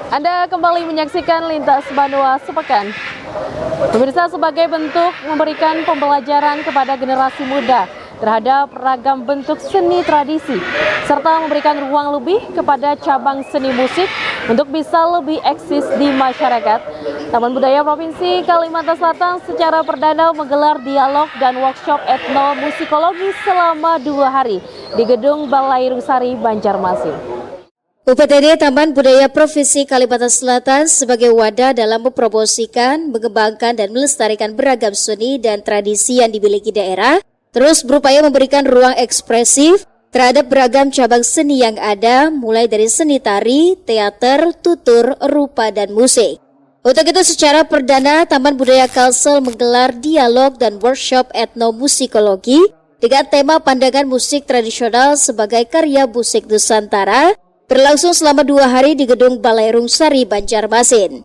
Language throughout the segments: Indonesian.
Anda kembali menyaksikan Lintas Banua Sepekan. Pemirsa, sebagai bentuk memberikan pembelajaran kepada generasi muda terhadap ragam bentuk seni tradisi, serta memberikan ruang lebih kepada cabang seni musik untuk bisa lebih eksis di masyarakat, Taman Budaya Provinsi Kalimantan Selatan secara perdana menggelar dialog dan workshop etnomusikologi selama 2 hari di Gedung Balai Rusari, Banjarmasin. UPTD Taman Budaya Provinsi Kalimantan Selatan sebagai wadah dalam mempromosikan, mengembangkan, dan melestarikan beragam seni dan tradisi yang dimiliki daerah, terus berupaya memberikan ruang ekspresif terhadap beragam cabang seni yang ada, mulai dari seni tari, teater, tutur, rupa, dan musik. Untuk itu secara perdana, Taman Budaya Kalsel menggelar dialog dan workshop etnomusikologi dengan tema pandangan musik tradisional sebagai karya musik Nusantara, berlangsung selama 2 hari di Gedung Balai Rusari, Banjarmasin.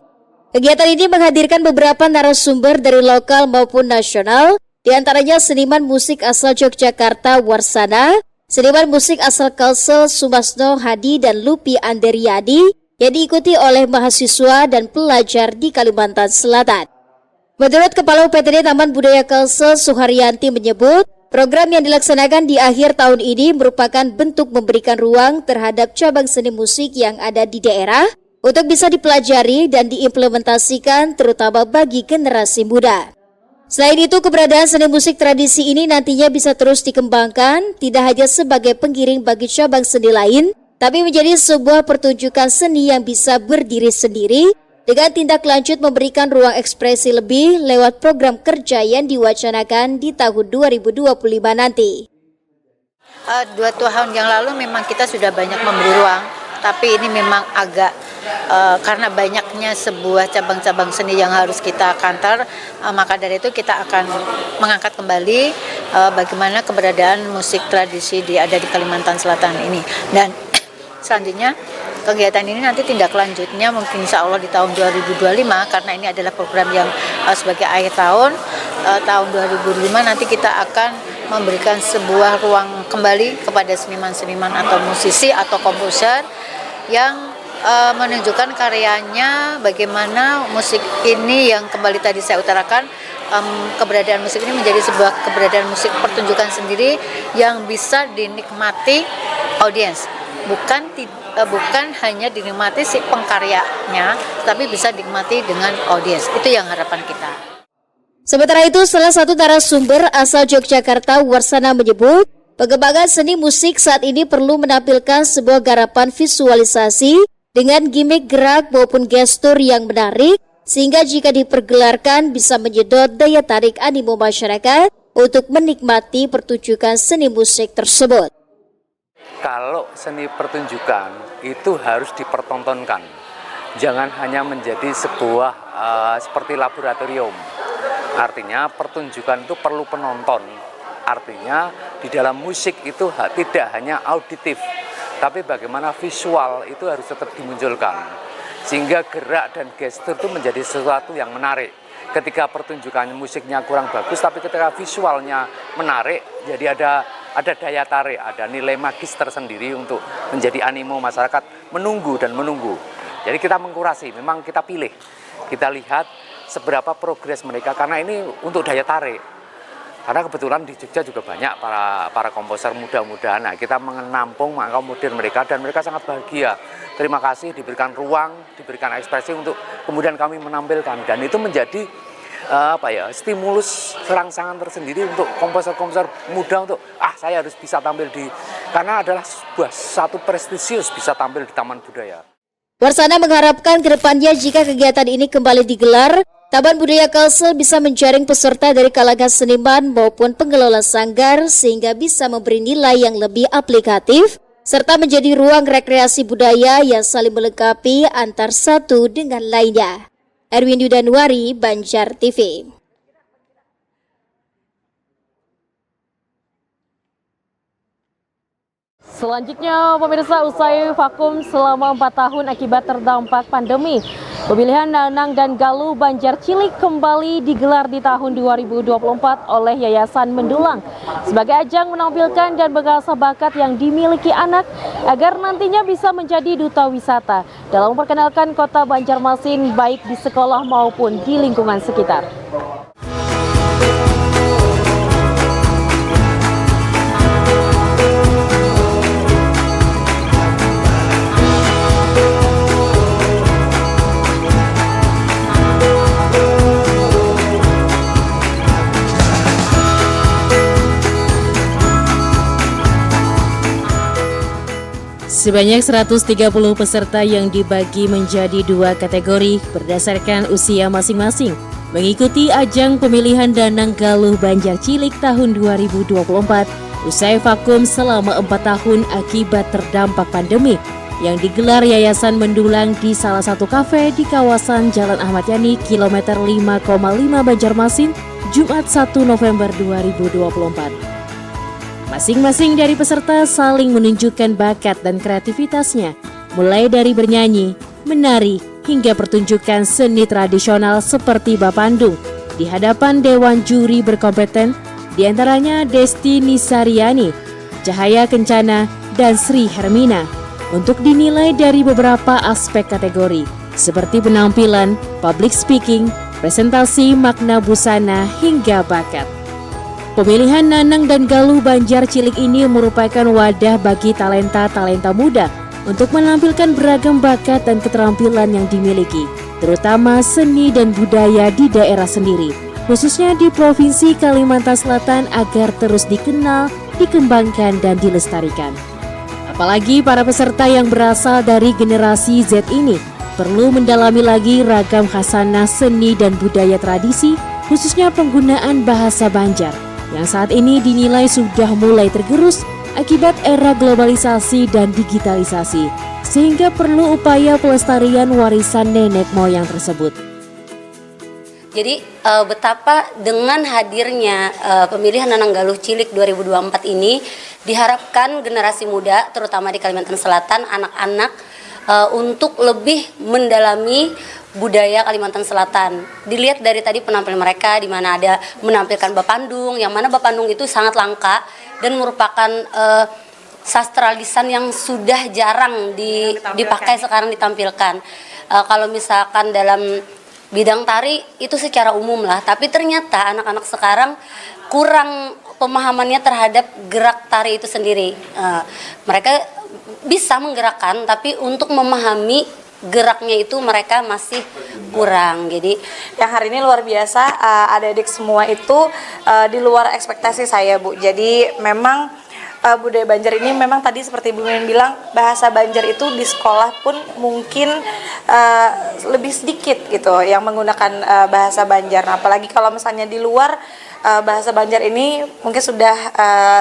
Kegiatan ini menghadirkan beberapa narasumber dari lokal maupun nasional, di antaranya seniman musik asal Yogyakarta Warsana, seniman musik asal Kalsel Sumasno Hadi dan Lupi Anderiadi, yang diikuti oleh mahasiswa dan pelajar di Kalimantan Selatan. Menurut Kepala UPTD Taman Budaya Kalsel Suharyanti menyebut, program yang dilaksanakan di akhir tahun ini merupakan bentuk memberikan ruang terhadap cabang seni musik yang ada di daerah untuk bisa dipelajari dan diimplementasikan terutama bagi generasi muda. Selain itu, keberadaan seni musik tradisi ini nantinya bisa terus dikembangkan, tidak hanya sebagai penggiring bagi cabang seni lain, tapi menjadi sebuah pertunjukan seni yang bisa berdiri sendiri, dengan tindak lanjut memberikan ruang ekspresi lebih lewat program kerja yang diwacanakan di tahun 2025 nanti. 2 tahun yang lalu memang kita sudah banyak memberi ruang, tapi ini memang agak karena banyaknya sebuah cabang-cabang seni yang harus kita kantor, maka dari itu kita akan mengangkat kembali bagaimana keberadaan musik tradisi ada di Kalimantan Selatan ini. Dan selanjutnya kegiatan ini nanti tindak lanjutnya mungkin insya Allah di tahun 2025, karena ini adalah program yang sebagai akhir tahun 2025 nanti kita akan memberikan sebuah ruang kembali kepada seniman-seniman atau musisi atau komposer yang menunjukkan karyanya, bagaimana musik ini yang kembali tadi saya utarakan, keberadaan musik ini menjadi sebuah keberadaan musik pertunjukan sendiri yang bisa dinikmati audiens. Bukan hanya dinikmati si pengkaryanya, tapi bisa dinikmati dengan audiens. Itu yang harapan kita. Sementara itu, salah satu narasumber asal Yogyakarta Warsana menyebut, pengembangan seni musik saat ini perlu menampilkan sebuah garapan visualisasi dengan gimmick gerak maupun gestur yang menarik, sehingga jika dipergelarkan bisa menyedot daya tarik animo masyarakat untuk menikmati pertunjukan seni musik tersebut. Kalau seni pertunjukan itu harus dipertontonkan, jangan hanya menjadi sebuah seperti laboratorium. Artinya pertunjukan itu perlu penonton. Artinya di dalam musik itu tidak hanya auditif, tapi bagaimana visual itu harus tetap dimunculkan. Sehingga gerak dan gestur itu menjadi sesuatu yang menarik. Ketika pertunjukan musiknya kurang bagus, tapi ketika visualnya menarik, jadi ada daya tarik, ada nilai magis tersendiri untuk menjadi animo masyarakat menunggu dan menunggu. Jadi kita mengkurasi, memang kita pilih, kita lihat seberapa progres mereka, karena ini untuk daya tarik. Karena kebetulan di Jogja juga banyak para komposer muda-muda. Nah, kita menampung, mengakomodir mereka, dan mereka sangat bahagia. Terima kasih diberikan ruang, diberikan ekspresi untuk kemudian kami menampilkan, dan itu menjadi stimulus serangsangan tersendiri untuk komposer-komposer muda untuk saya harus bisa tampil karena adalah satu prestisius bisa tampil di Taman Budaya. Warsana mengharapkan kedepannya jika kegiatan ini kembali digelar, Taman Budaya Kalsel bisa menjaring peserta dari kalangan seniman maupun pengelola sanggar sehingga bisa memberi nilai yang lebih aplikatif serta menjadi ruang rekreasi budaya yang saling melengkapi antar satu dengan lainnya. Erwin Yudanuari, Banjar TV. Selanjutnya, pemirsa, usai vakum selama 4 tahun akibat terdampak pandemi, Pemilihan Nanang dan Galuh Banjar Cilik kembali digelar di tahun 2024 oleh Yayasan Mendulang sebagai ajang menampilkan dan mengasah bakat yang dimiliki anak agar nantinya bisa menjadi duta wisata dalam memperkenalkan kota Banjarmasin baik di sekolah maupun di lingkungan sekitar. Sebanyak 130 peserta yang dibagi menjadi 2 kategori berdasarkan usia masing-masing mengikuti ajang pemilihan Nanang Galuh Banjar Cilik tahun 2024 usai vakum selama 4 tahun akibat terdampak pandemi yang digelar Yayasan Mendulang di salah satu kafe di kawasan Jalan Ahmad Yani kilometer 5,5 Banjarmasin Jumat 1 November 2024. Masing-masing dari peserta saling menunjukkan bakat dan kreativitasnya, mulai dari bernyanyi, menari, hingga pertunjukan seni tradisional seperti Bapandung di hadapan dewan juri berkompeten, diantaranya Desti Nisariani, Cahaya Kencana, dan Sri Hermina, untuk dinilai dari beberapa aspek kategori, seperti penampilan, public speaking, presentasi, makna busana, hingga bakat. Pemilihan Nanang dan Galuh Banjar Cilik ini merupakan wadah bagi talenta-talenta muda untuk menampilkan beragam bakat dan keterampilan yang dimiliki, terutama seni dan budaya di daerah sendiri, khususnya di Provinsi Kalimantan Selatan agar terus dikenal, dikembangkan, dan dilestarikan. Apalagi para peserta yang berasal dari generasi Z ini perlu mendalami lagi ragam khasanah seni dan budaya tradisi, khususnya penggunaan bahasa Banjar yang saat ini dinilai sudah mulai tergerus akibat era globalisasi dan digitalisasi, sehingga perlu upaya pelestarian warisan nenek moyang tersebut. Jadi betapa dengan hadirnya pemilihan Nanang Galuh Cilik 2024 ini diharapkan generasi muda terutama di Kalimantan Selatan, anak-anak untuk lebih mendalami budaya Kalimantan Selatan. Dilihat dari tadi penampilan mereka di mana ada menampilkan Bapandung, yang mana Bapandung itu sangat langka dan merupakan sastra lisan yang sudah jarang dipakai sekarang ditampilkan. Kalau misalkan dalam bidang tari itu secara umum lah, tapi ternyata anak-anak sekarang kurang pemahamannya terhadap gerak tari itu sendiri. Mereka bisa menggerakkan, tapi untuk memahami geraknya itu mereka masih kurang. Jadi yang hari ini luar biasa, adik-adik semua itu di luar ekspektasi saya, Bu. Jadi memang budaya Banjar ini memang tadi seperti Bu Mimin bilang, bahasa Banjar itu di sekolah pun mungkin lebih sedikit gitu yang menggunakan bahasa Banjar. Nah, apalagi kalau misalnya di luar bahasa Banjar ini mungkin sudah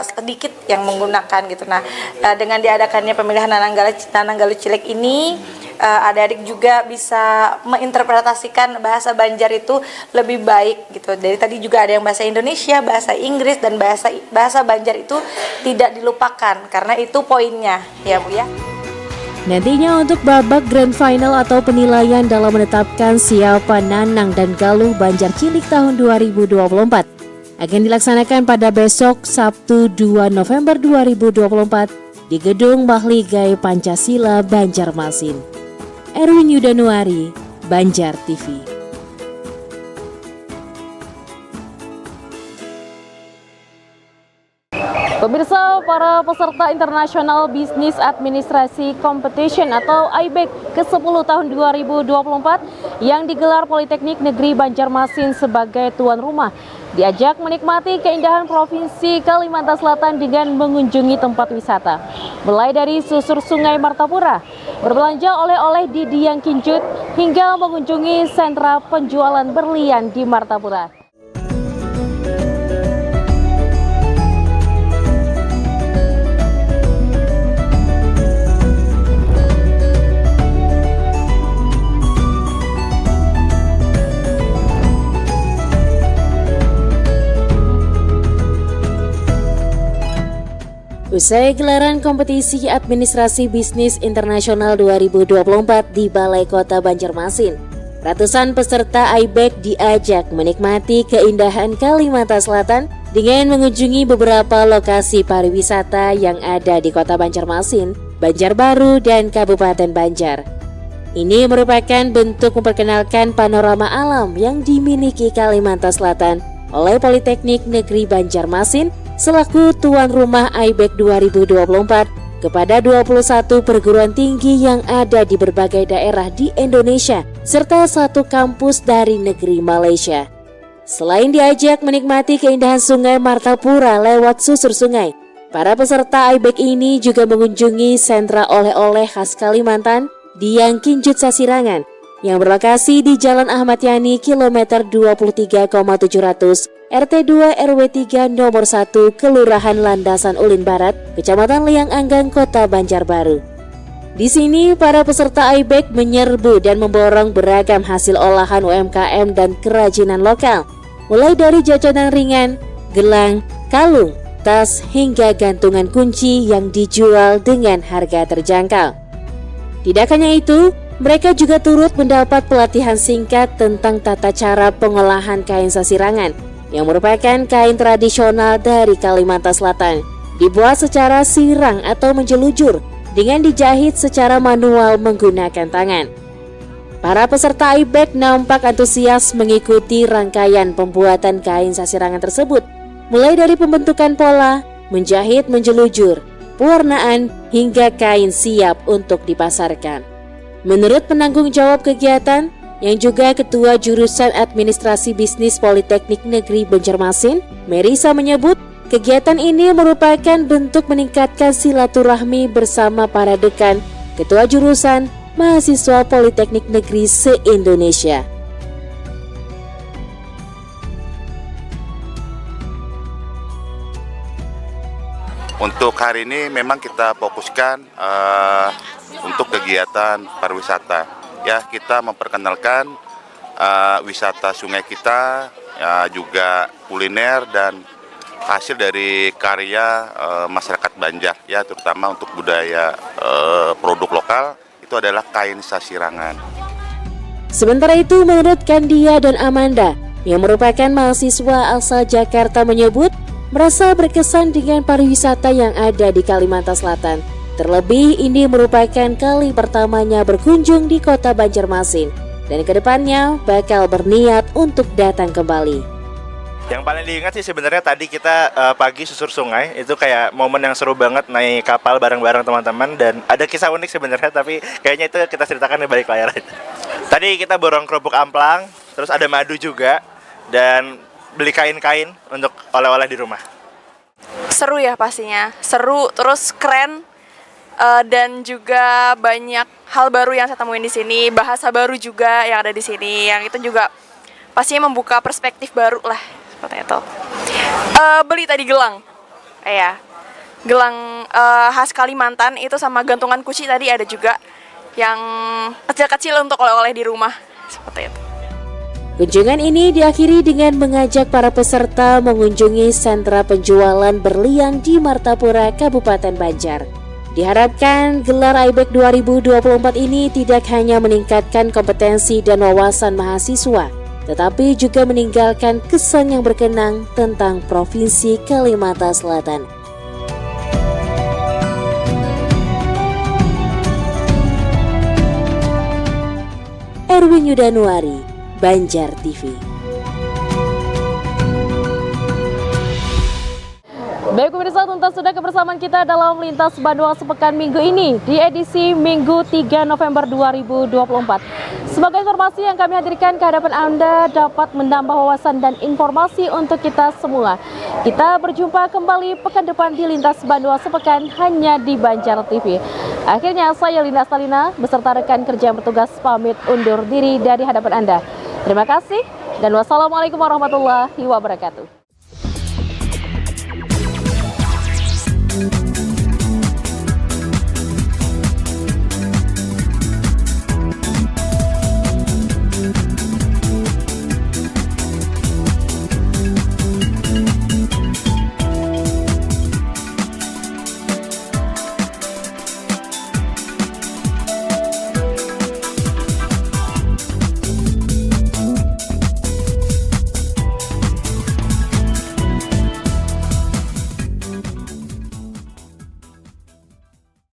sedikit yang menggunakan gitu. Nah, dengan diadakannya pemilihan Nanang Galuh Cilik ini, adik-adik juga bisa menginterpretasikan bahasa Banjar itu lebih baik gitu. Dari tadi juga ada yang bahasa Indonesia, bahasa Inggris, dan bahasa Banjar itu tidak dilupakan karena itu poinnya ya Bu ya. Nantinya untuk babak grand final atau penilaian dalam menetapkan siapa Nanang dan Galuh Banjar Cilik tahun 2024 akan dilaksanakan pada besok Sabtu 2 November 2024 di Gedung Mahligai Pancasila Banjarmasin. Erwin Yudanuari, Banjar TV. Pemirsa, para peserta International Business Administrasi Competition atau IBEC ke-10 tahun 2024 yang digelar Politeknik Negeri Banjarmasin sebagai tuan rumah diajak menikmati keindahan Provinsi Kalimantan Selatan dengan mengunjungi tempat wisata. Mulai dari susur Sungai Martapura, berbelanja oleh-oleh di Diang Kinjut, hingga mengunjungi sentra penjualan berlian di Martapura. Usai gelaran kompetisi administrasi bisnis internasional 2024 di Balai Kota Banjarmasin, Ratusan peserta IBEK diajak menikmati keindahan Kalimantan Selatan dengan mengunjungi beberapa lokasi pariwisata yang ada di Kota Banjarmasin, Banjarbaru, dan Kabupaten Banjar. Ini merupakan bentuk memperkenalkan panorama alam yang dimiliki Kalimantan Selatan oleh Politeknik Negeri Banjarmasin selaku tuan rumah IBEK 2024 kepada 21 perguruan tinggi yang ada di berbagai daerah di Indonesia serta satu kampus dari negeri Malaysia. Selain diajak menikmati keindahan Sungai Martapura lewat susur sungai, para peserta IBEK ini juga mengunjungi sentra oleh-oleh khas Kalimantan di Yang Kinjut Sasirangan yang berlokasi di Jalan Ahmad Yani kilometer 23,700 RT 2 RW 3 nomor 1 Kelurahan Landasan Ulin Barat, Kecamatan Liang Anggang, Kota Banjarbaru. Di sini para peserta IBEK menyerbu dan memborong beragam hasil olahan UMKM dan kerajinan lokal, mulai dari jajanan ringan, gelang, kalung, tas hingga gantungan kunci yang dijual dengan harga terjangkau. Tidak hanya itu, mereka juga turut mendapat pelatihan singkat tentang tata cara pengolahan kain sasirangan yang merupakan kain tradisional dari Kalimantan Selatan, dibuat secara sirang atau menjelujur dengan dijahit secara manual menggunakan tangan. Para peserta IBEK nampak antusias mengikuti rangkaian pembuatan kain sasirangan tersebut, mulai dari pembentukan pola, menjahit menjelujur, pewarnaan, hingga kain siap untuk dipasarkan. Menurut penanggung jawab kegiatan, yang juga Ketua Jurusan Administrasi Bisnis Politeknik Negeri Banjarmasin, Merisa menyebut kegiatan ini merupakan bentuk meningkatkan silaturahmi bersama para dekan, ketua jurusan, mahasiswa Politeknik Negeri se-Indonesia. Untuk hari ini memang kita fokuskan untuk kegiatan pariwisata. Ya, kita memperkenalkan wisata sungai kita, ya, juga kuliner dan hasil dari karya masyarakat Banjar, ya, terutama untuk budaya produk lokal itu adalah kain sasirangan. Sementara itu, menurut Kandia dan Amanda yang merupakan mahasiswa asal Jakarta menyebut merasa berkesan dengan pariwisata yang ada di Kalimantan Selatan. Terlebih ini merupakan kali pertamanya berkunjung di Kota Banjarmasin dan kedepannya bakal berniat untuk datang kembali. Yang paling diingat sih sebenarnya tadi kita pagi susur sungai, itu kayak momen yang seru banget naik kapal bareng-bareng teman-teman, dan ada kisah unik sebenarnya tapi kayaknya itu kita ceritakan di balik layar aja. Tadi kita borong kerupuk amplang, terus ada madu juga, dan beli kain-kain untuk oleh-oleh di rumah. Seru ya pastinya, seru terus keren. Dan juga banyak hal baru yang saya temuin di sini, bahasa baru juga yang ada di sini, yang itu juga pastinya membuka perspektif baru lah, seperti itu. Beli tadi gelang, gelang khas Kalimantan itu sama gantungan kunci tadi ada juga, yang kecil-kecil untuk oleh-oleh di rumah, seperti itu. Kunjungan ini diakhiri dengan mengajak para peserta mengunjungi sentra penjualan berlian di Martapura, Kabupaten Banjar. Diharapkan gelar IBEK 2024 ini tidak hanya meningkatkan kompetensi dan wawasan mahasiswa, tetapi juga meninggalkan kesan yang berkenang tentang Provinsi Kalimantan Selatan. Erwin Yudanuari, Banjar TV. Baik pemirsa, tuntas sudah kebersamaan kita dalam Lintas Bandung sepekan minggu ini di edisi Minggu 3 November 2024. Sebagai informasi yang kami hadirkan ke hadapan Anda dapat menambah wawasan dan informasi untuk kita semua. Kita berjumpa kembali pekan depan di Lintas Bandung sepekan hanya di Banjar TV. Akhirnya saya Linda Stalina beserta rekan kerja yang bertugas pamit undur diri dari hadapan Anda. Terima kasih dan wassalamualaikum warahmatullahi wabarakatuh.